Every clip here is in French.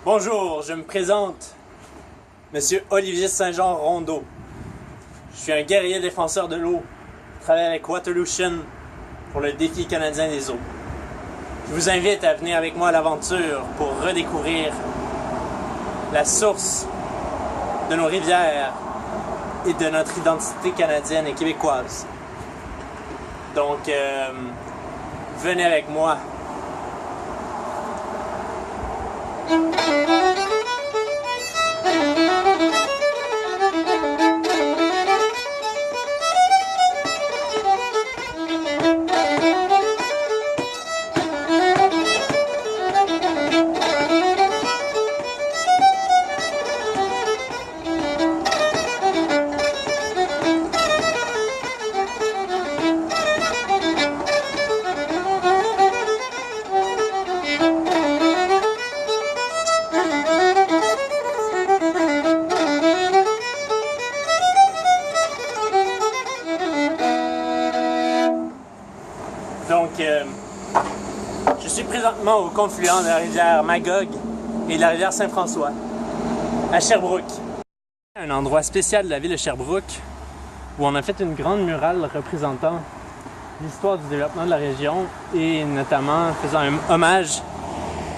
Bonjour, je me présente, Monsieur Olivier Saint-Jean Rondeau. Je suis un guerrier défenseur de l'eau. Je travaille avec Waterlootion pour le défi canadien des eaux. Je vous invite à venir avec moi à l'aventure pour redécouvrir la source de nos rivières et de notre identité canadienne et québécoise. Donc, venez avec moi. Donc, je suis présentement au confluent de la rivière Magog et de la rivière Saint-François, à Sherbrooke. Un endroit spécial de la ville de Sherbrooke où on a fait une grande murale représentant l'histoire du développement de la région et notamment faisant un hommage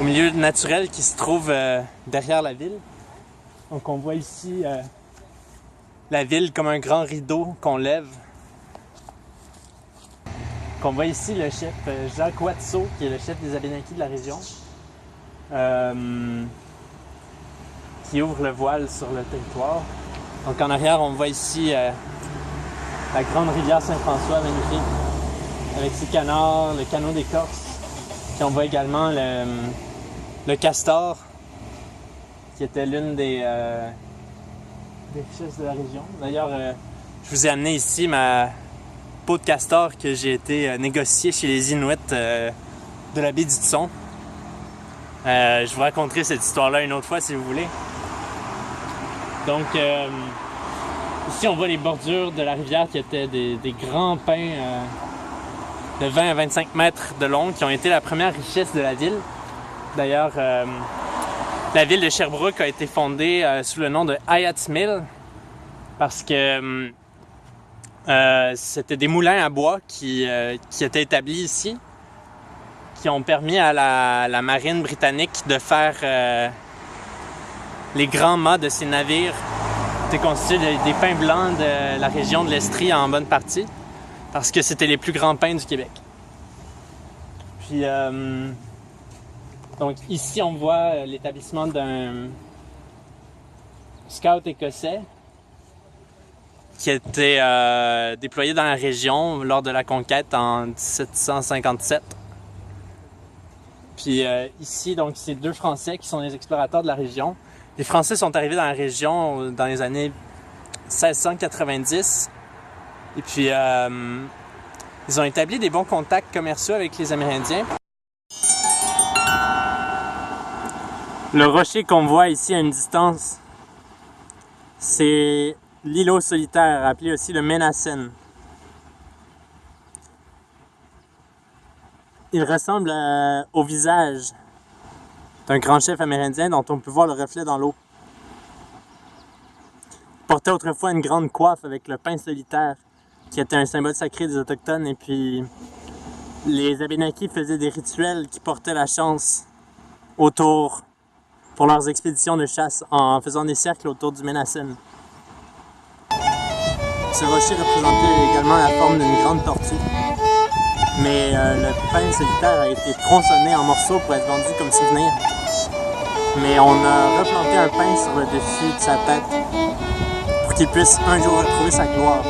au milieu naturel qui se trouve derrière la ville. Donc on voit ici la ville comme un grand rideau qu'on lève. On voit ici le chef Jacques Watso, qui est le chef des Abénaquis de la région, qui ouvre le voile sur le territoire. Donc en arrière, on voit ici la grande rivière Saint-François, magnifique, avec ses canards, le canot des Corses. Puis on voit également le castor, qui était l'une des richesses de la région. D'ailleurs, je vous ai amené ici ma peau de castor que j'ai été négocié chez les Inuits de la baie d'Hudson. Je vous raconterai cette histoire-là une autre fois si vous voulez. Donc, ici on voit les bordures de la rivière qui étaient des grands pins de 20 à 25 mètres de long qui ont été la première richesse de la ville. D'ailleurs, la ville de Sherbrooke a été fondée sous le nom de Hyatt's Mill parce que c'était des moulins à bois qui étaient établis ici, qui ont permis à la marine britannique de faire les grands mâts de ces navires. C'était constitué des pins blancs de la région de l'Estrie en bonne partie, parce que c'était les plus grands pins du Québec. Puis, donc ici on voit l'établissement d'un scout écossais qui a été déployé dans la région lors de la conquête en 1757. Puis ici, donc, c'est deux Français qui sont les explorateurs de la région. Les Français sont arrivés dans la région dans les années 1690. Et puis, ils ont établi des bons contacts commerciaux avec les Amérindiens. Le rocher qu'on voit ici à une distance, c'est l'îlot solitaire, appelé aussi le Ménacène. Il ressemble au visage d'un grand chef amérindien dont on peut voir le reflet dans l'eau. Il portait autrefois une grande coiffe avec le pin solitaire, qui était un symbole sacré des Autochtones, et puis les Abénaquis faisaient des rituels qui portaient la chance autour pour leurs expéditions de chasse en faisant des cercles autour du Ménacène. Ce rocher représentait également la forme d'une grande tortue. Mais le pin solitaire a été tronçonné en morceaux pour être vendu comme souvenir. Mais on a replanté un pin sur le dessus de sa tête pour qu'il puisse un jour retrouver sa gloire.